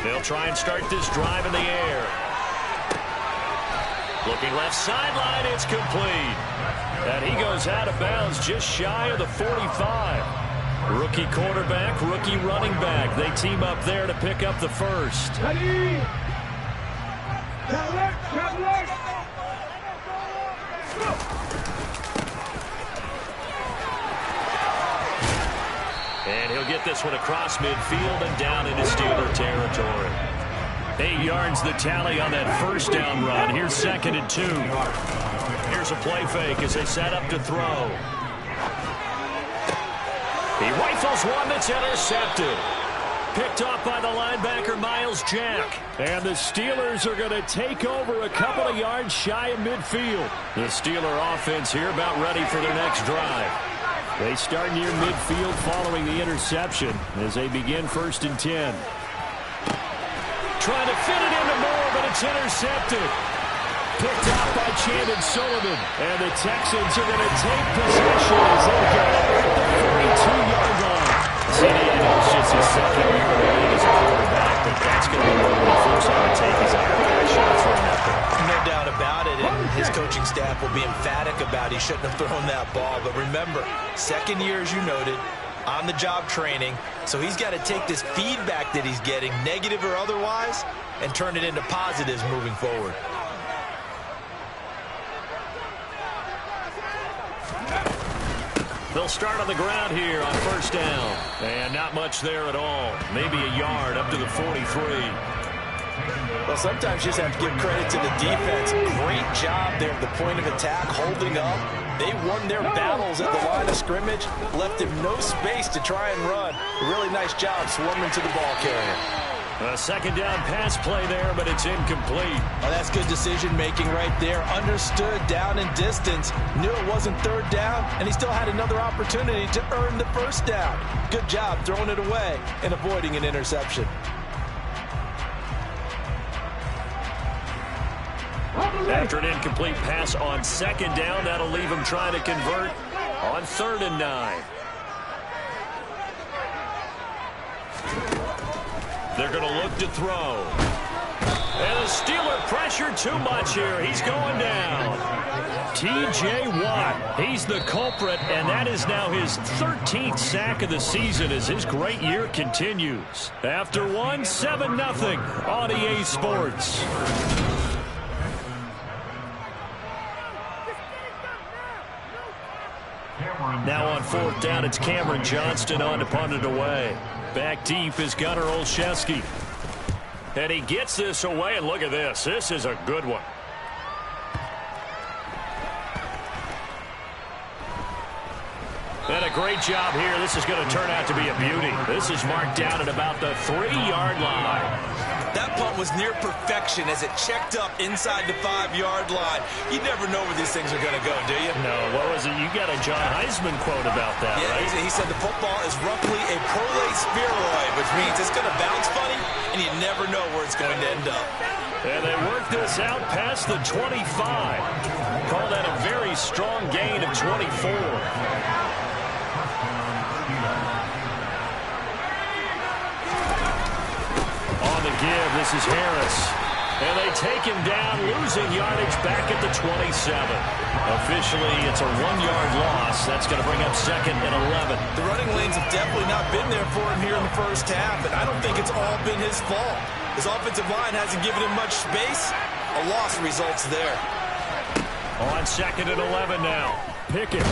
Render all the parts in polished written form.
They'll try and start this drive in the air. Looking left sideline, it's complete. And he goes out of bounds just shy of the 45. Rookie quarterback, rookie running back. They team up there to pick up the first. And he'll get this one across midfield and down into Steeler territory. 8 yards the tally on that first down run. Here's 2nd and 2. Here's a play fake as they set up to throw. He rifles one that's intercepted. Picked off by the linebacker, Miles Jack. And the Steelers are going to take over a couple of yards shy of midfield. The Steeler offense here about ready for their next drive. They start near midfield following the interception as they begin 1st and 10. Trying to fit it into Moore, but it's intercepted. Picked off by Chandon Sullivan. And the Texans are going to take possession as they go at the 42-yard line. CD, I know it's just his 2nd year in the league as a quarterback, but that's going to be one when he forces him to take his eye shots from that there. No doubt about it, and his coaching staff will be emphatic about he shouldn't have thrown that ball. But remember, 2nd year, as you noted, on-the-job training, so he's got to take this feedback that he's getting, negative or otherwise, and turn it into positives moving forward. They'll start on the ground here on 1st down. And not much there at all. Maybe a yard up to the 43. Well, sometimes you just have to give credit to the defense. Great job there at the point of attack, holding up. They won their battles at the line of scrimmage, left him no space to try and run. A really nice job swarming to the ball carrier. A 2nd down pass play there, but it's incomplete. Well, that's good decision-making right there. Understood down and distance. Knew it wasn't 3rd down, and he still had another opportunity to earn the 1st down. Good job throwing it away and avoiding an interception. After an incomplete pass on 2nd down, that'll leave him trying to convert on 3rd and 9. They're going to look to throw. And the Steeler pressure too much here. He's going down. T.J. Watt, he's the culprit, and that is now his 13th sack of the season as his great year continues. After one, 7-0 on EA Sports. Now on 4th down, it's Cameron Johnston on to punt it away. Back deep is Gunnar Olszewski. And he gets this away, and look at this. This is a good one. And a great job here. This is going to turn out to be a beauty. This is marked down at about the 3-yard line. That punt was near perfection as it checked up inside the 5-yard line. You never know where these things are going to go, do you? No, what was it? You got a John Heisman quote about that, yeah, right? He said the football is roughly a prolate spheroid, which means it's going to bounce funny, and you never know where it's going to end up. And they work this out past the 25. Call that a very strong gain of 24. Give. This is Harris. And they take him down, losing yardage back at the 27. Officially, it's a 1-yard loss. That's going to bring up 2nd and 11. The running lanes have definitely not been there for him here in the 1st half, and I don't think it's all been his fault. His offensive line hasn't given him much space. A loss results there. On 2nd and 11 now. Pickett.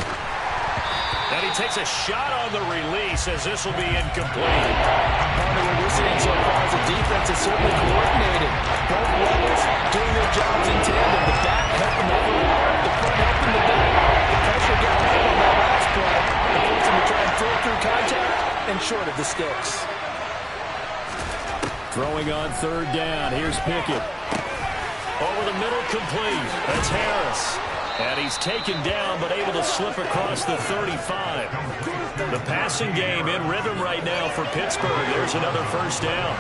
And he takes a shot on the release as this will be incomplete. Part of what we're seeing so far is the defense is certainly coordinated. Both levels doing their jobs in tandem. The back helping the front, the front helping the back. The pressure got up on that last play. It forced him to try and throw through contact and short of the sticks. Throwing on 3rd down. Here's Pickett. Over the middle, complete. That's Harris. And he's taken down, but able to slip across the 35. The passing game in rhythm right now for Pittsburgh. There's another 1st down.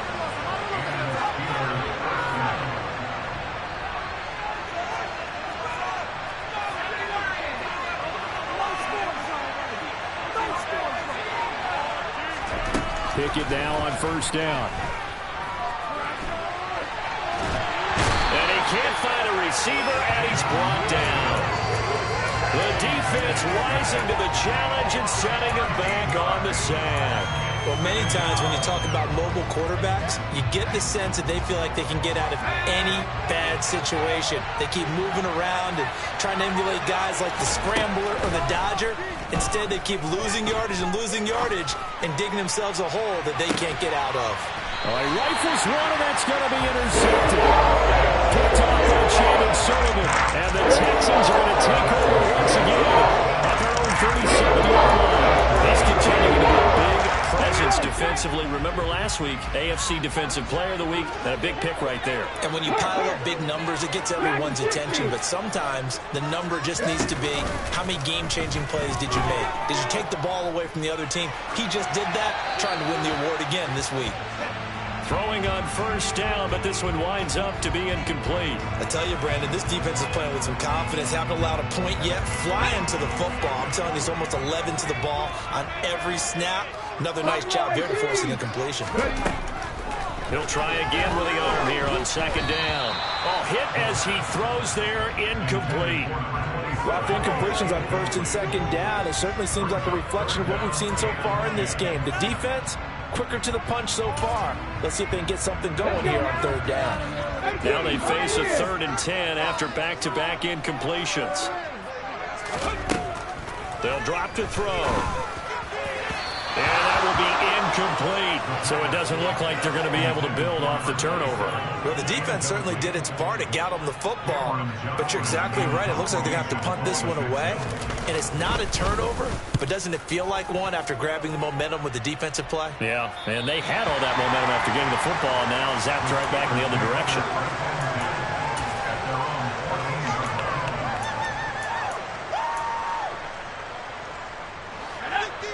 Pickett now on 1st down. can't find a receiver, and he's brought down. The defense rising to the challenge and setting him back on the sack. Well, many times when you talk about mobile quarterbacks, you get the sense that they feel like they can get out of any bad situation. They keep moving around and trying to emulate guys like the Scrambler or the Dodger. Instead, they keep losing yardage and digging themselves a hole that they can't get out of. Oh, he rifles one, and that's going to be intercepted. Picked off by Chandon Sullivan. And the Texans are going to take over once again at their own 37-yard line. He's continuing to be a big presence defensively. Remember last week, AFC Defensive Player of the Week, and a big pick right there. And when you pile up big numbers, it gets everyone's attention. But sometimes the number just needs to be, how many game-changing plays did you make? Did you take the ball away from the other team? He just did that, trying to win the award again this week. Throwing on first down, but this one winds up to be incomplete. I tell you, Brandon, this defense is playing with some confidence. Haven't allowed a point yet. Flying to the football. I'm telling you, it's almost 11 to the ball on every snap. Another nice job here to force an incompletion. He'll try again with the arm here on second down. Oh, hit as he throws there, incomplete. Rough incompletions on first and second down. It certainly seems like a reflection of what we've seen so far in this game. The defense, quicker to the punch so far. Let's see if they can get something going here on third down. Now they face a 3rd and 10 after back-to-back incompletions. They'll drop to throw. And that will be incomplete. So it doesn't look like they're going to be able to build off the turnover. Well, the defense certainly did its part to get them the football. But you're exactly right. It looks like they're going to have to punt this one away. And it's not a turnover, but doesn't it feel like one after grabbing the momentum with the defensive play? Yeah, and they had all that momentum after getting the football, and now zapped right back in the other direction.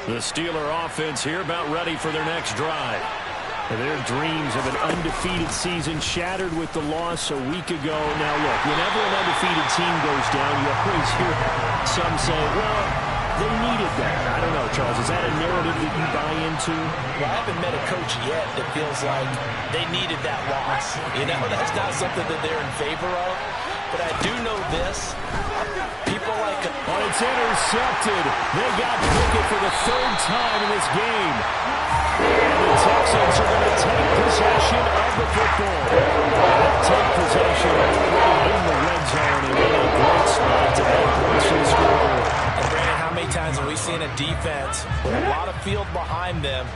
The Steeler offense here about ready for their next drive. Their dreams of an undefeated season shattered with the loss a week ago. Now, look, whenever an undefeated team goes down, you always hear some say, well, they needed that. I don't know, Charles. Is that a narrative that you buy into? Well, I haven't met a coach yet that feels like they needed that loss. You know, that's not something that they're in favor of. But I do know this. People like... Oh, it's intercepted. They got Pickett for the 3rd time in this game. And the Texans are going to take possession of the football. They'll take possession in the red zone and in a great spot to add points to the scoreboard. And Brandon, how many times have we seen a defense with a lot of field behind them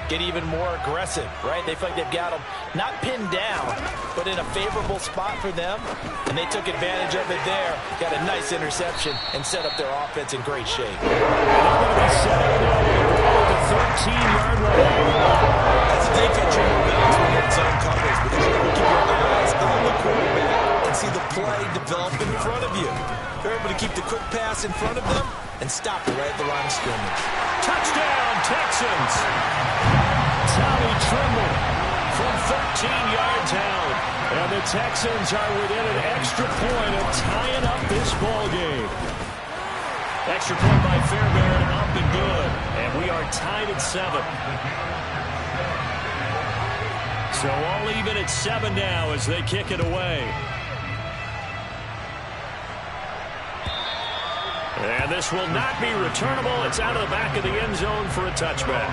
get even more aggressive, right? They feel like they've got them not pinned down, but in a favorable spot for them, and they took advantage of it there, got a nice interception, and set up their offense in great shape. They're going to be set up now at the 13-yard line. That's a defense you're more balanced when you're in zone coverage, because you're able to keep your eyes on the quarterback and see the play develop in front of you. They're able to keep the quick pass in front of them and stop it right at the line of scrimmage. Touchdown, Texans! Tommy Tremble from 13 yards out. And the Texans are within an extra point of tying up this ball game. Extra point by Fairbairn, up and good. And we are tied at 7. So all even at 7 now as they kick it away. And this will not be returnable. It's out of the back of the end zone for a touchback.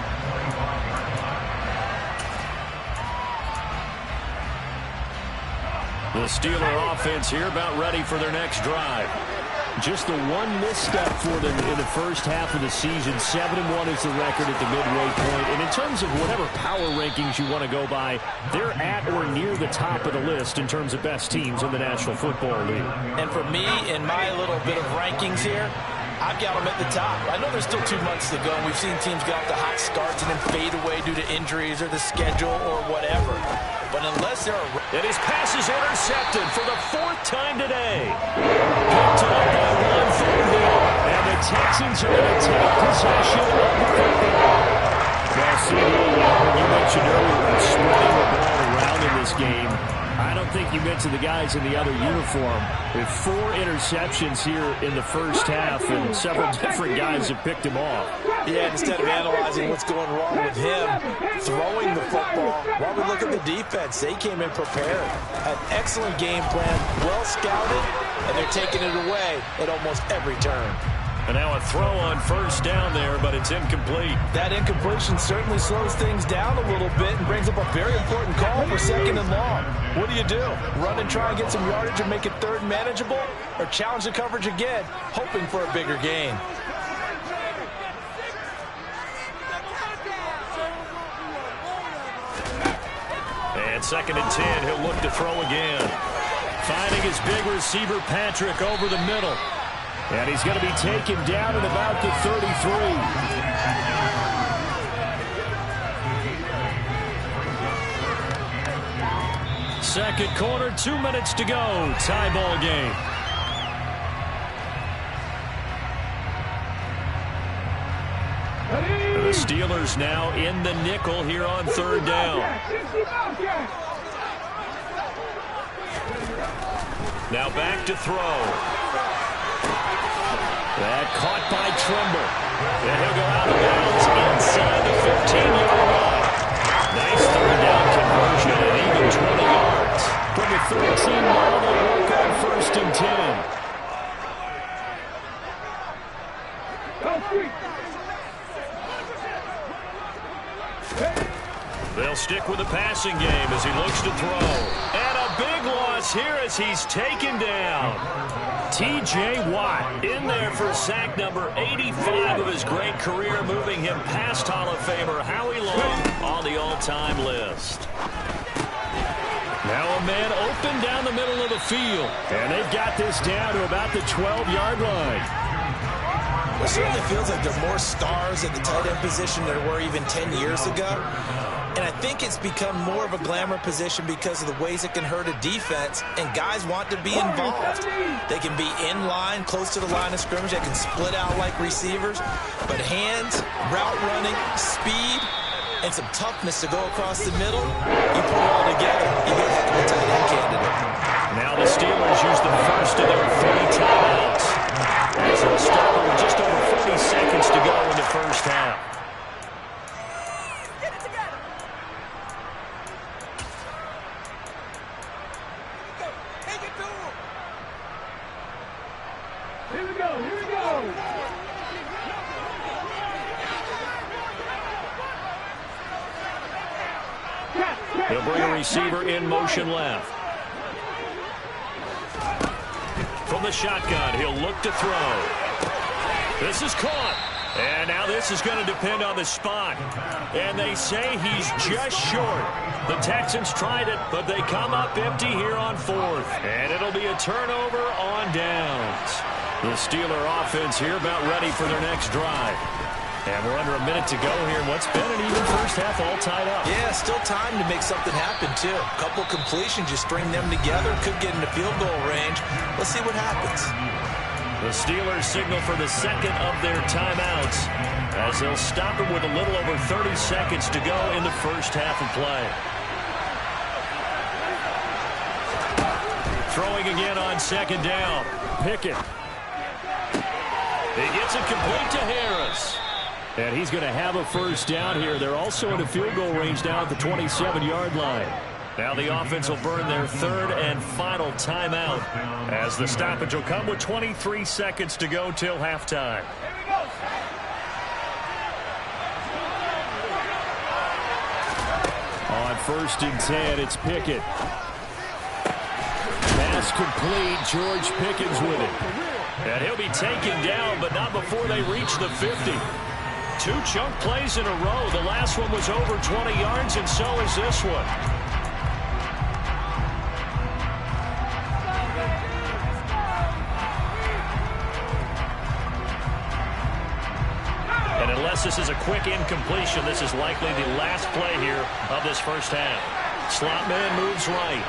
The Steeler offense here about ready for their next drive. Just the one misstep for them in the first half of the season. 7-1 is the record at the midway point. And in terms of whatever power rankings you want to go by, they're at or near the top of the list in terms of best teams in the National Football League. And for me, in my little bit of rankings here, I've got them at the top. I know there's still 2 months to go, and we've seen teams get off to hot starts and then fade away due to injuries or the schedule or whatever. But unless there are... And his pass is intercepted for the 4th time today. Picked up by Ron Thornhill. And the Texans are going to take possession of the football. Well, CD, you mentioned earlier spreading the ball around in this game. I don't think you mentioned the guys in the other uniform. With 4 interceptions here in the first half, and several different guys have picked him off. Yeah, instead of analyzing what's going wrong with him, throwing the football While we look at the defense, they came in prepared. An excellent game plan, well scouted, and they're taking it away at almost every turn. And now a throw on first down there, but it's incomplete. That incompletion certainly slows things down a little bit and brings up a very important call for second and long. What do? Run and try and get some yardage and make it third manageable? Or challenge the coverage again, hoping for a bigger gain? And second and 10, he'll look to throw again. Finding his big receiver, Patrick, over the middle. And he's going to be taken down at about the 33. Second quarter, 2 minutes to go. Tie ball game. The Steelers now in the nickel here on third down. Now back to throw. That caught by Trimble. And he'll go out of bounds inside the 15-yard line. Nice third down conversion at even 20 yards. From the 13 now, they'll work on first and 10. They'll stick with the passing game as he looks to throw. And a big loss here as he's taken down. T.J. Watt in there for sack number 85 of his great career, moving him past Hall of Famer Howie Long on the all-time list. Now a man open down the middle of the field, and they've got this down to about the 12-yard line. It certainly feels like there are more stars at the tight end position than there were even 10 years ago. And I think it's become more of a glamour position because of the ways it can hurt a defense, and guys want to be involved. They can be in line, close to the line of scrimmage. They can split out like receivers. But hands, route running, speed, and some toughness to go across the middle, you put it all together, you get a heck of a tight end candidate. Now the Steelers use the first of their 3 timeouts. As they'll start with just over 40 seconds to go in the first half. He'll bring a receiver in motion left. From the shotgun, he'll look to throw. This is caught. And now this is going to depend on the spot. And they say he's just short. The Texans tried it, but they come up empty here on fourth. And it'll be a turnover on downs. The Steeler offense here about ready for their next drive. And we're under a minute to go here. What's been an even first half all tied up? Yeah, still time to make something happen, too. A couple completions, just string them together. Could get into field goal range. Let's see what happens. The Steelers signal for the second of their timeouts as they'll stop it with a little over 30 seconds to go in the first half of play. Throwing again on second down. Pickett. He gets it complete to Harris. And he's going to have a first down here. They're also in a field goal range now at the 27-yard line. Now the offense will burn their third and final timeout as the stoppage will come with 23 seconds to go till halftime. On first and 10, it's Pickett. Pass complete. George Pickens with it. And he'll be taken down, but not before they reach the 50. 2 chunk plays in a row. The last one was over 20 yards, and so is this one. And unless this is a quick incompletion, this is likely the last play here of this first half. Slot man moves right.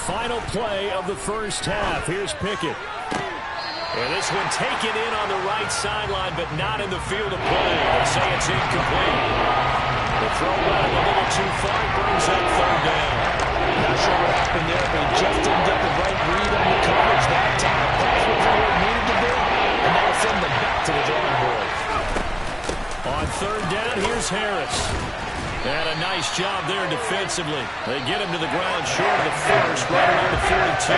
Final play of the first half. Here's Pickett. And this one taken in on the right sideline, but not in the field of play. They say it's incomplete. The throw went a little too far, brings up third down. Not sure what happened there, but he just didn't get the right read on the coverage that time. The pass wasn't where it needed to be, and that'll send them back to the drawing board. On third down, here's Harris. And a nice job there defensively. They get him to the ground short of the first, right around the 42.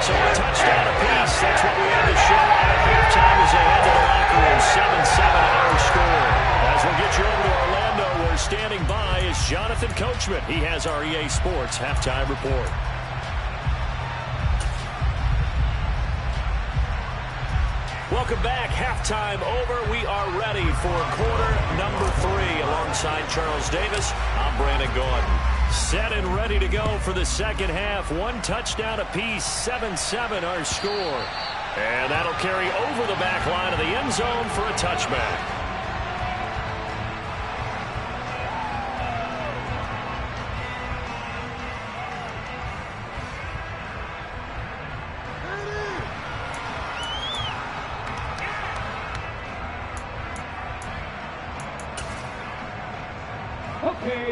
So a touchdown apiece. That's what we had to show at halftime as they head to the locker room. 7-7 our score. As we'll get you over to Orlando, where standing by is Jonathan Coachman. He has our EA Sports halftime report. Welcome back. Halftime over. We are ready for quarter number 3. Alongside Charles Davis, I'm Brandon Gordon. Set and ready to go for the second half. One touchdown apiece. 7-7 our score. And that'll carry over the back line of the end zone for a touchback.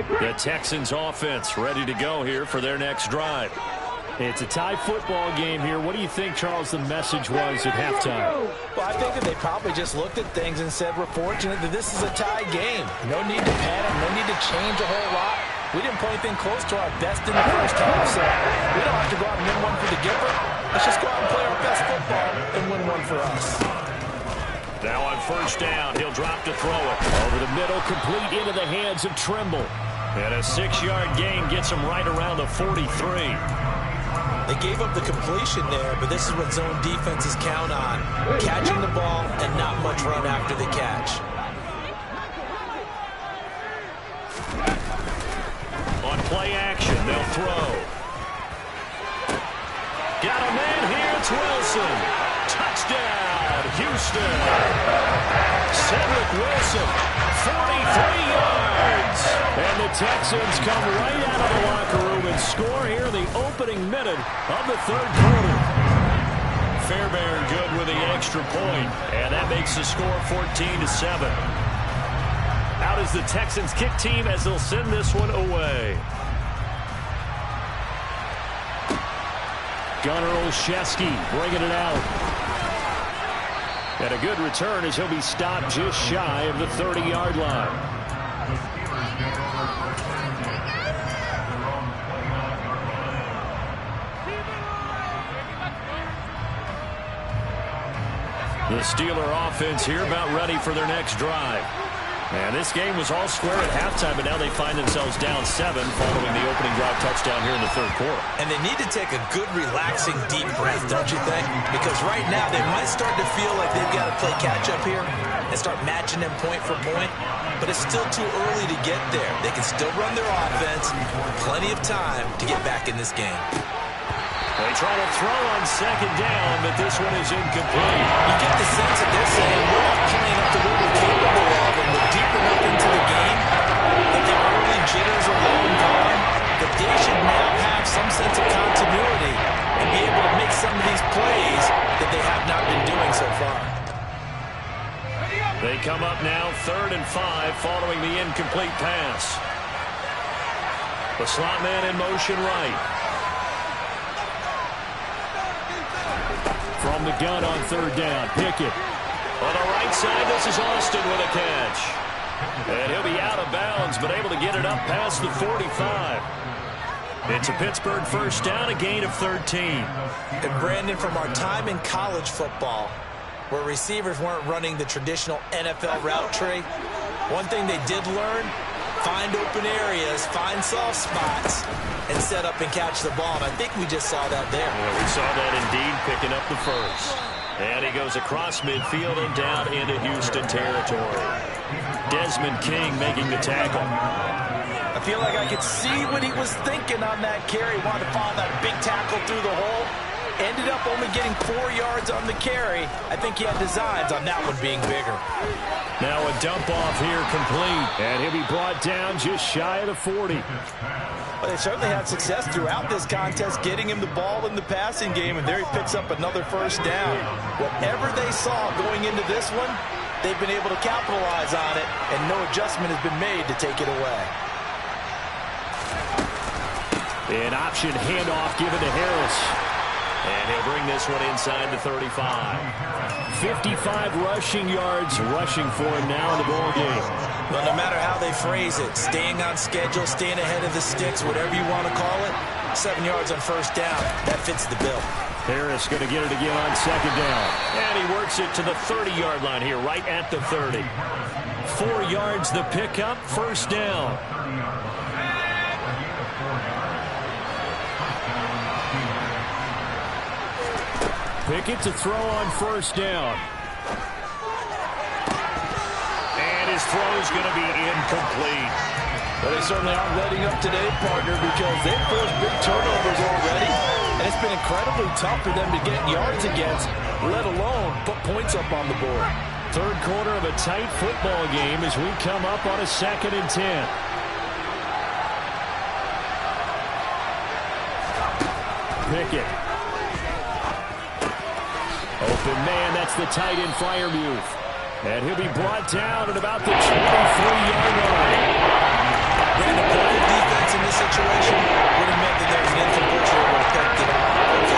The Texans offense ready to go here for their next drive. It's a tie football game here. What do you think, Charles, the message was at halftime? Well, I think that they probably just looked at things and said, we're fortunate that this is a tie game. No need to panic, no need to change a whole lot. We didn't play anything close to our best in the first half, so we don't have to go out and win one for the Gipper. Let's just go out and play our best football and win one for us. Now on first down, he'll drop to throw it. Over the middle, complete into the hands of Trimble. And a 6-yard gain gets him right around the 43. They gave up the completion there, but this is what zone defenses count on. Catching the ball and not much run after the catch. On play action, they'll throw. Got a man here, it's Wilson. Touchdown, Houston. Cedric Wilson, 43 yards. And the Texans come right out of the locker room and score here in the opening minute of the third quarter. Fairbairn good with the extra point, and that makes the score 14-7. Out is the Texans kick team as they'll send this one away. Gunnar Olszewski bringing it out. And a good return as he'll be stopped just shy of the 30-yard line. The Steeler offense here about ready for their next drive. And this game was all square at halftime, but now they find themselves down 7 following the opening drive touchdown here in the third quarter. And they need to take a good, relaxing, deep breath, don't you think? Because right now they might start to feel like they've got to play catch-up here and start matching them point for point. But it's still too early to get there. They can still run their offense. Plenty of time to get back in this game. They try to throw on second down, but this one is incomplete. You get the sense that they're saying we're not playing up to what we're capable of, and we're deep enough into the game that the early jitters are long gone, that they should now have some sense of continuity and be able to make some of these plays that they have not been doing so far. They come up now 3rd and 5 following the incomplete pass. The slot man in motion right. From the gun on 3rd down, Pickett. On the right side, this is Austin with a catch. And he'll be out of bounds, but able to get it up past the 45. It's a Pittsburgh first down, a gain of 13. And Brandon, from our time in college football, where receivers weren't running the traditional NFL route tree, one thing they did learn, find open areas, find soft spots, and set up and catch the ball. And I think we just saw that there. Yeah, we saw that indeed, picking up the first. And he goes across midfield and down into Houston territory. Desmond King making the tackle. I feel like I could see what he was thinking on that carry. Wanted to follow that big tackle through the hole. Ended up only getting 4 yards on the carry. I think he had designs on that one being bigger. Now a dump off here complete. And he'll be brought down just shy of the 40. Well, they certainly had success throughout this contest getting him the ball in the passing game, and there he picks up another first down. Whatever they saw going into this one, they've been able to capitalize on it, and no adjustment has been made to take it away. An option handoff given to Harris. And he'll bring this one inside the 35. 55 rushing yards rushing for him now in the ball game. Well, no matter how they phrase it, staying on schedule, staying ahead of the sticks, whatever you want to call it, 7 yards on first down, that fits the bill. Harris going to get it again on second down. And he works it to the 30-yard line here, right at the 30. 4 yards the pickup, first down. Pickett to throw on first down. And his throw is going to be incomplete. Well, they certainly aren't letting up today, partner, because they've forced big turnovers already. And it's been incredibly tough for them to get yards against, let alone put points up on the board. Third quarter of a tight football game as we come up on a 2nd and 10. Pickett. Open man, that's the tight end Freiermuth. And he'll be brought down at about the 23-yard line. Running a point of defense in this situation would have meant that there was an incompletion that would have kept it on.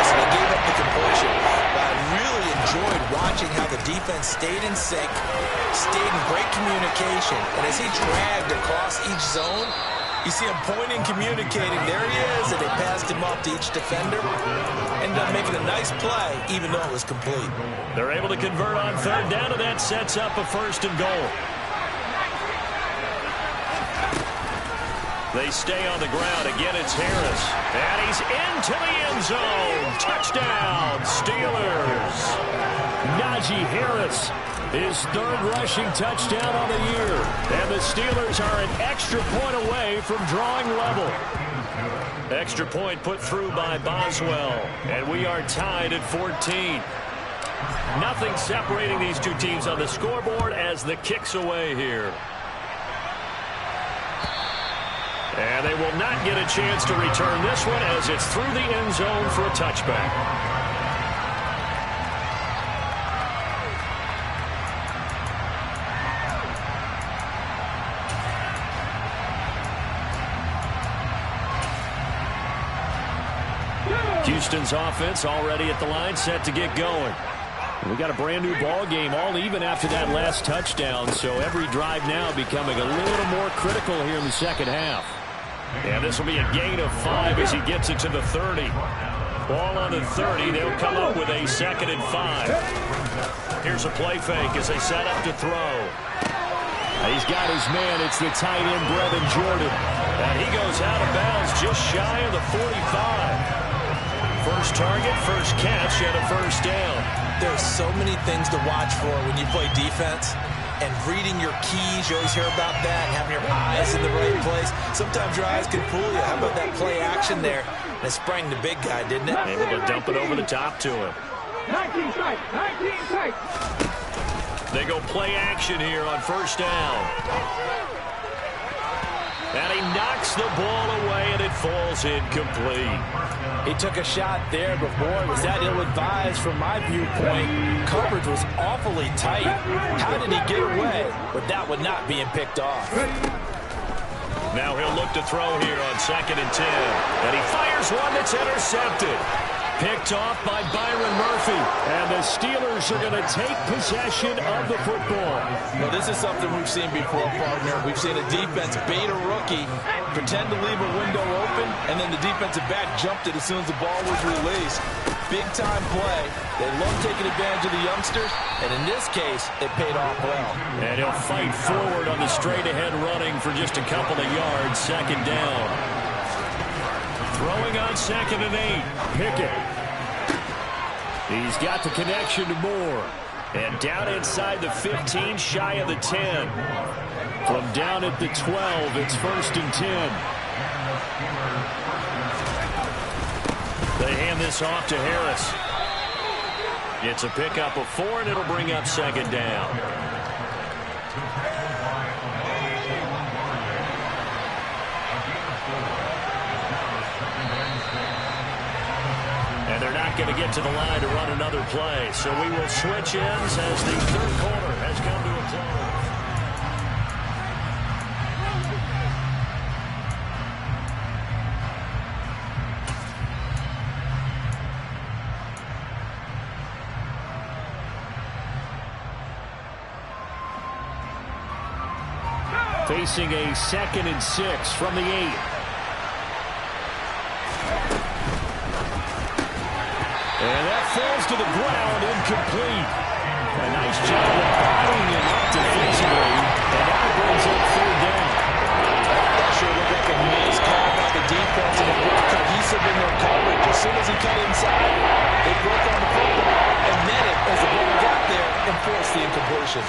So they gave up the completion. But I really enjoyed watching how the defense stayed in sync, stayed in great communication. And as he dragged across each zone, you see him pointing, communicating. There he is, and they passed him off to each defender. Ended up making a nice play, even though it was complete. They're able to convert on third down, and that sets up a 1st and goal. They stay on the ground. Again, it's Harris. And he's into the end zone. Touchdown, Steelers. Najee Harris, his 3rd rushing touchdown on the year. And the Steelers are an extra point away from drawing level. Extra point put through by Boswell. And we are tied at 14. Nothing separating these two teams on the scoreboard as the kick's away here. And they will not get a chance to return this one as it's through the end zone for a touchback. Houston's offense already at the line, set to get going. We got a brand new ball game, all even after that last touchdown, so every drive now becoming a little more critical here in the second half. And this will be a gain of 5 as he gets it to the 30. Ball on the 30. They'll come up with a 2nd and 5. Here's a play fake as they set up to throw. He's got his man. It's the tight end, Brevin Jordan. And he goes out of bounds just shy of the 45. First target, first catch, and a first down. There's so many things to watch for when you play defense. And reading your keys, you always hear about that, and having your eyes in the right place. Sometimes your eyes can fool you. How about that play action there? And it sprang the big guy, didn't it? Able to dump it over the top to him. 19 strike, 19 strike. They go play action here on first down. And he knocks the ball away, and it falls incomplete. He took a shot there, but boy, was that ill-advised from my viewpoint. Coverage was awfully tight. How did he get away with that one not being picked off? Now he'll look to throw here on 2nd and 10. And he fires one that's intercepted. Picked off by Byron Murphy. And the Steelers are going to take possession of the football. Well, this is something we've seen before, partner. We've seen a defense bait a rookie, pretend to leave a window open, and then the defensive back jumped it as soon as the ball was released. Big-time play. They love taking advantage of the youngsters, and in this case, it paid off well. And he'll fight forward on the straight-ahead running for just a couple of yards, 2nd down. Throwing on 2nd and 8. Pickett. He's got the connection to Moore. And down inside the 15, shy of the 10. From down at the 12, it's 1st and 10. They hand this off to Harris. It's a pickup of 4, and it'll bring up 2nd down. And they're not going to get to the line to run another play. So we will switch ends as the third quarter has come to a close. Facing a 2nd and 6 from the 8. And that falls to the ground, incomplete. A nice job of bodying him up defensively, and that brings up 3rd down. That sure looked like a nice call by the defense, and it worked cohesive in their coverage. As soon as he cut inside, they broke on the football and met it as the ball got there and forced the incompletion.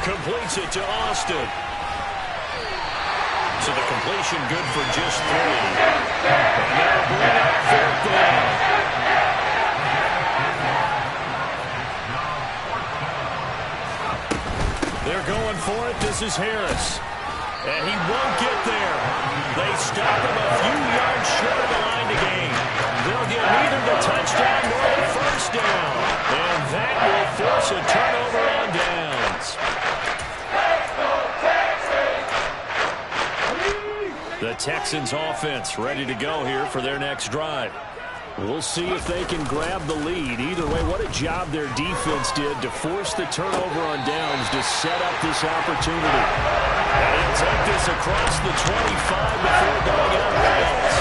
Completes it to Austin. So the completion good for just 3. And they'll bring up 4th down. They're going for it. This is Harris. And he won't get there. They stop him a few yards short of the line to gain. They'll get neither the touchdown nor the 1st down. And that will force a turnover on downs. The Texans offense ready to go here for their next drive. We'll see if they can grab the lead. Either way, what a job their defense did to force the turnover on downs to set up this opportunity. And he'll take this across the 25 before going out of bounds.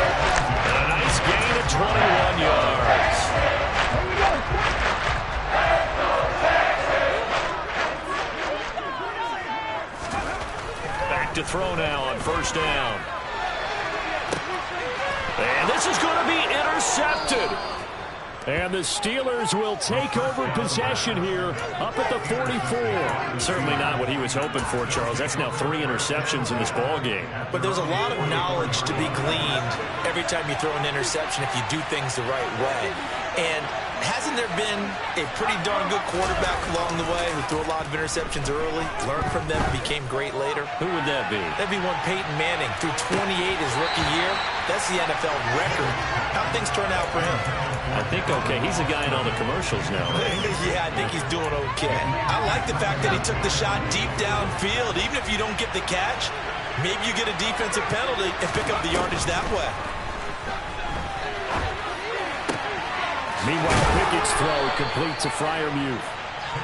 And a nice gain of 21 yards. Back to throw now on 1st down. And this is going to be intercepted. And the Steelers will take over possession here up at the 44. Certainly not what he was hoping for, Charles. That's now 3 interceptions in this ballgame. But there's a lot of knowledge to be gleaned every time you throw an interception if you do things the right way. And hasn't there been a pretty darn good quarterback along the way who threw a lot of interceptions early, learned from them, and became great later? Who would that be? That'd be one Peyton Manning. Threw 28 his rookie year. That's the NFL record. How'd things turn out for him? I think okay. He's a guy in all the commercials now. Yeah, I think he's doing okay. I like the fact that he took the shot deep downfield. Even if you don't get the catch, maybe you get a defensive penalty and pick up the yardage that way. Meanwhile, Pickett's throw complete to Freiermuth.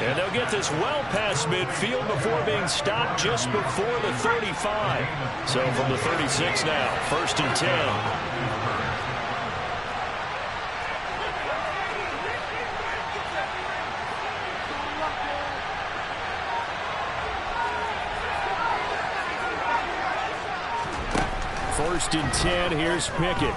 And they'll get this well past midfield before being stopped just before the 35. So from the 36 now, 1st and 10. First and 10, here's Pickett.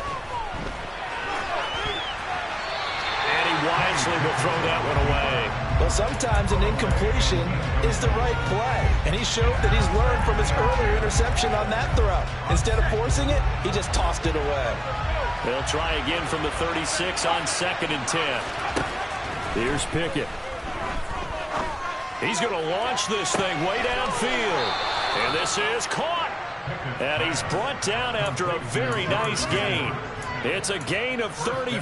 And he wisely will throw that one away. Well, sometimes an incompletion is the right play. And he showed that he's learned from his earlier interception on that throw. Instead of forcing it, he just tossed it away. They'll try again from the 36 on 2nd and 10. Here's Pickett. He's going to launch this thing way downfield. And this is caught. And he's brought down after a very nice gain. It's a gain of 35.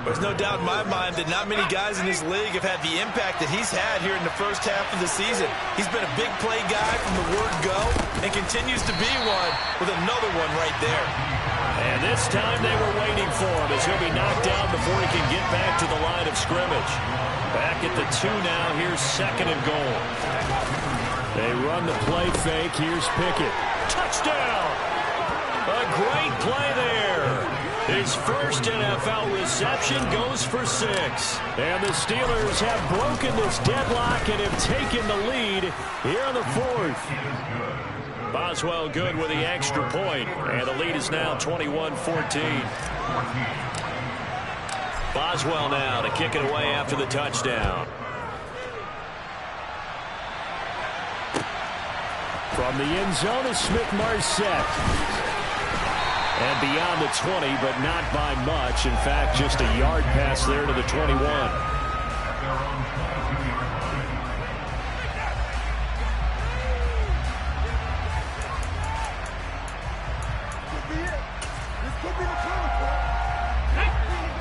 There's no doubt in my mind that not many guys in this league have had the impact that he's had here in the first half of the season. He's been a big play guy from the word go and continues to be one with another one right there. And this time they were waiting for him as he'll be knocked down before he can get back to the line of scrimmage. Back at the 2 now. Here's 2nd and goal. They run the play fake. Here's Pickett. Touchdown! A great play there. His first NFL reception goes for 6. And the Steelers have broken this deadlock and have taken the lead here in the 4th. Boswell good with the extra point, and the lead is now 21-14. Boswell now to kick it away after the touchdown. From the end zone is Smith-Marset. And beyond the 20, but not by much. In fact, just a yard pass there to the 21.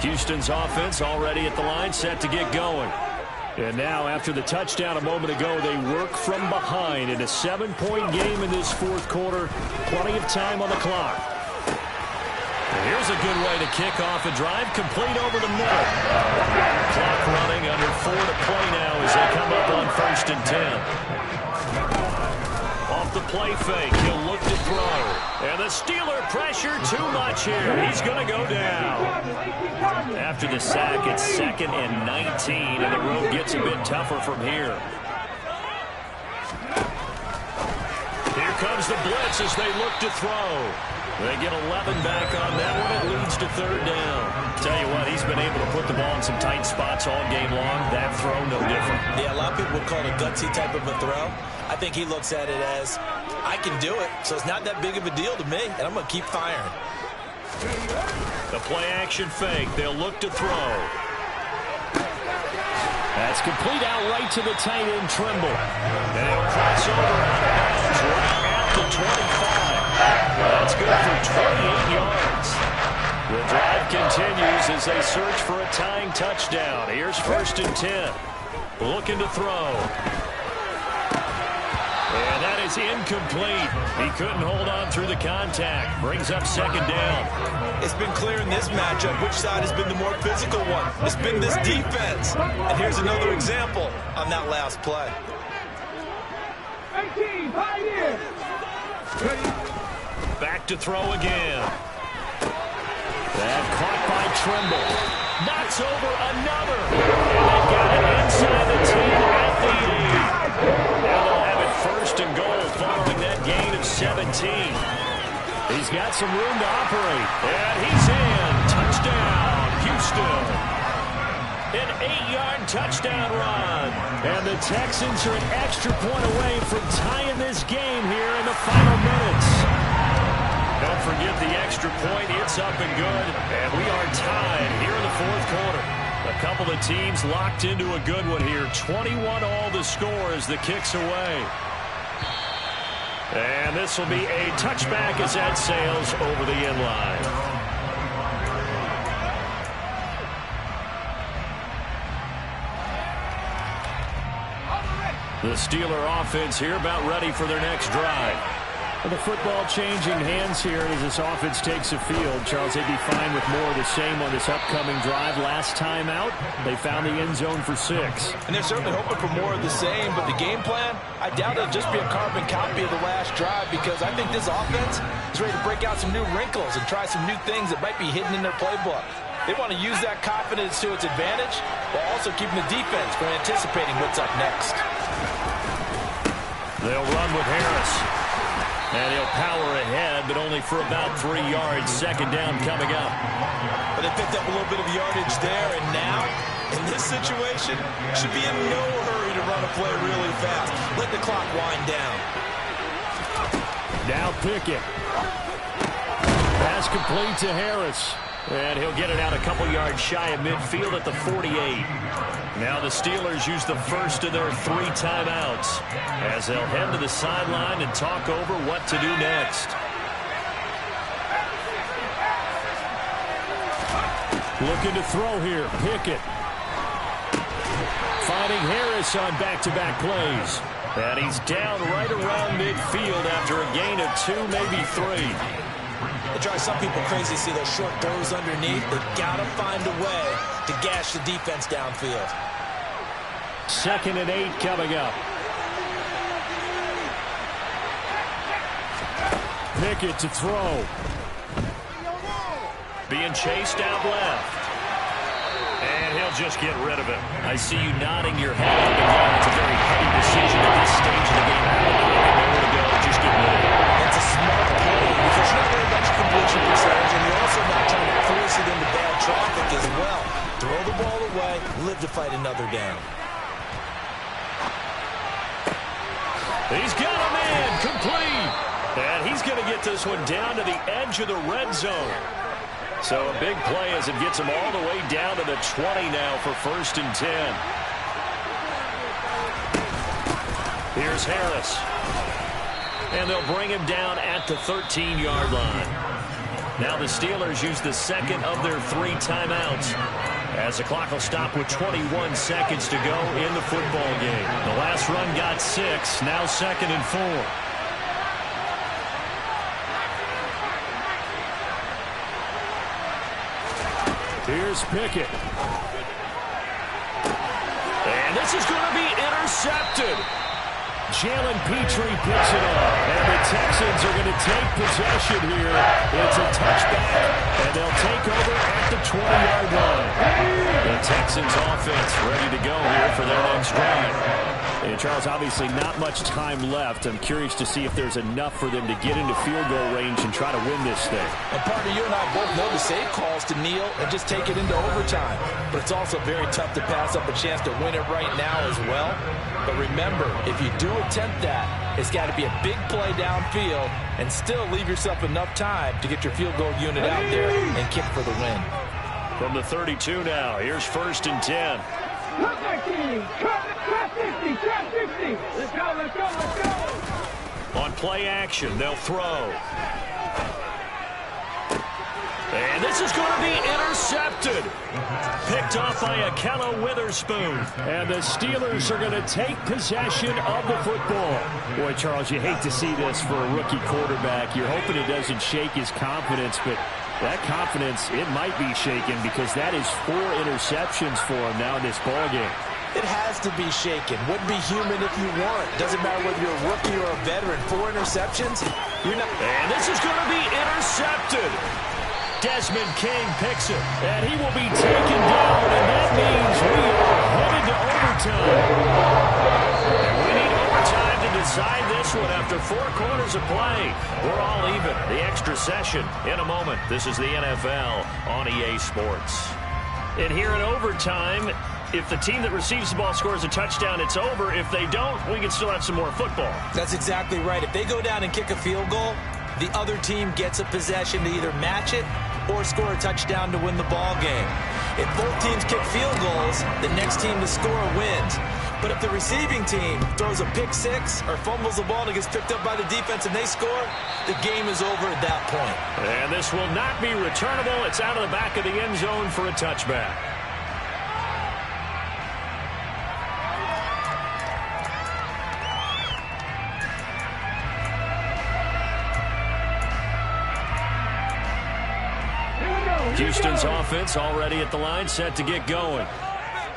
Houston's offense already at the line, set to get going. And now, after the touchdown a moment ago, they work from behind in a 7-point game in this 4th quarter. Plenty of time on the clock. And here's a good way to kick off a drive, complete over the middle. Clock running, under 4 to play now as they come up on 1st and 10. play fake. He'll look to throw. And the Steeler pressure too much here. He's going to go down. After the sack, it's 2nd and 19, and the road gets a bit tougher from here. Here comes the blitz as they look to throw. They get 11 back on that one. It leads to 3rd down. Tell you what, he's been able to put the ball in some tight spots all game long. That throw, no different. Yeah, a lot of people would call it a gutsy type of a throw. I think he looks at it as, I can do it, so it's not that big of a deal to me, and I'm going to keep firing. The play-action fake. They'll look to throw. That's complete out right to the tight end, Trimble. And he'll cross over out of bounds right at the 25. That's good for 28 yards. The drive continues as they search for a tying touchdown. Here's 1st and 10. Looking to throw. And that is incomplete. He couldn't hold on through the contact. Brings up 2nd down. It's been clear in this matchup which side has been the more physical one. It's been this defense. And here's another example on that last play. 18, 5 years. Back to throw again. That caught by Trimble. Knocks over another. And they've got it inside the 10 at the 8. Now they'll have it 1st and goal following that gain of 17. He's got some room to operate. And he's in. Touchdown, Houston. An 8-yard touchdown run. And the Texans are an extra point away from tying this game here in the final minutes. Don't forget the extra point. It's up and good. And we are tied here in the 4th quarter. A couple of teams locked into a good one here. 21 all the score as the kick's away. And this will be a touchback as that sails over the end line. The Steeler offense here about ready for their next drive. The football changing hands here as this offense takes the field. Charles, they'd be fine with more of the same on this upcoming drive. Last time out, they found the end zone for 6. And they're certainly hoping for more of the same, but the game plan, I doubt it'll just be a carbon copy of the last drive because I think this offense is ready to break out some new wrinkles and try some new things that might be hidden in their playbook. They want to use that confidence to its advantage while also keeping the defense from anticipating what's up next. They'll run with Harris. And he'll power ahead, but only for about 3 yards. 2nd down coming up. But they picked up a little bit of yardage there, and now, in this situation, should be in no hurry to run a play really fast. Let the clock wind down. Now Pickett. Pass complete to Harris. And he'll get it out a couple yards shy of midfield at the 48. Now the Steelers use the first of their 3 timeouts as they'll head to the sideline and talk over what to do next. Looking to throw here, Pickett. Finding Harris on back-to-back plays. And he's down right around midfield after a gain of 2, maybe 3. It drives some people crazy to see those short throws underneath. They've got to find a way to gash the defense downfield. 2nd and 8 coming up. Pickett to throw. Being chased out left. And he'll just get rid of it. I see you nodding your head up and down. It's a very heavy decision at this stage of the game. Nowhere to go. Just get rid of it. That's a smart play because you're not worried about your completion percentage, and you're also not trying to force it into bad traffic as well. Throw the ball away, live to fight another down. He's got him in, complete. And he's going to get this one down to the edge of the red zone. So a big play as it gets him all the way down to the 20 now for 1st and 10. Here's Harris. And they'll bring him down at the 13-yard line. Now the Steelers use the 2nd of their 3 timeouts as the clock will stop with 21 seconds to go in the football game. The last run got 6, now 2nd and 4. Here's Pickett. And this is going to be intercepted. Jalen Petrie picks it up. And the Texans are going to take possession here. It's a touchback, and they'll take over at the 20-yard line. The Texans offense ready to go here for their next drive. And Charles, obviously not much time left. I'm curious to see if there's enough for them to get into field goal range and try to win this thing. And partner, you and I both know the safe calls to kneel and just take it into overtime. But it's also very tough to pass up a chance to win it right now as well. But remember, if you do attempt that, it's got to be a big play downfield and still leave yourself enough time to get your field goal unit out there and kick for the win. From the 32 now, here's 1st and 10. Cut 19. Cut 50. Cut 50. Let's go, let's go, let's go. On play action, they'll throw. And this is going to be intercepted. Picked off by Akella Witherspoon. And the Steelers are going to take possession of the football. Boy, Charles, you hate to see this for a rookie quarterback. You're hoping it doesn't shake his confidence, but that confidence, it might be shaken because that is 4 interceptions for him now in this ballgame. It has to be shaken. Wouldn't be human if you weren't. Doesn't matter whether you're a rookie or a veteran. 4 interceptions, you're not. And this is going to be intercepted. Desmond King picks it, and he will be taken down, and that means we are headed to overtime. And we need overtime to decide this one after 4 quarters of play. We're all even. The extra session in a moment. This is the NFL on EA Sports. And here in overtime, if the team that receives the ball scores a touchdown, it's over. If they don't, we can still have some more football. That's exactly right. If they go down and kick a field goal, the other team gets a possession to either match it or score a touchdown to win the ball game. If both teams kick field goals, the next team to score wins. But if the receiving team throws a pick 6 or fumbles the ball and it gets picked up by the defense and they score, the game is over at that point. And this will not be returnable. It's out of the back of the end zone for a touchback. Houston's offense already at the line, set to get going.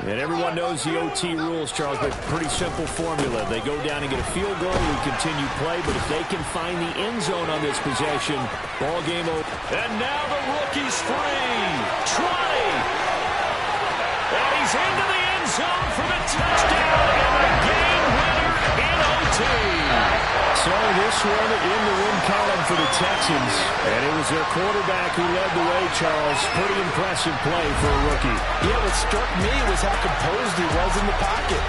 And everyone knows the OT rules, Charles, but pretty simple formula. They go down and get a field goal, we continue play, but if they can find the end zone on this possession, ball game over. And now the rookie's free. Trotty. And he's into the end zone for the touchdown and the game winner in OT. So this one in the win column for the Texans, and it was their quarterback who led the way, Charles. Pretty impressive play for a rookie. Yeah, what struck me was how composed he was in the pocket.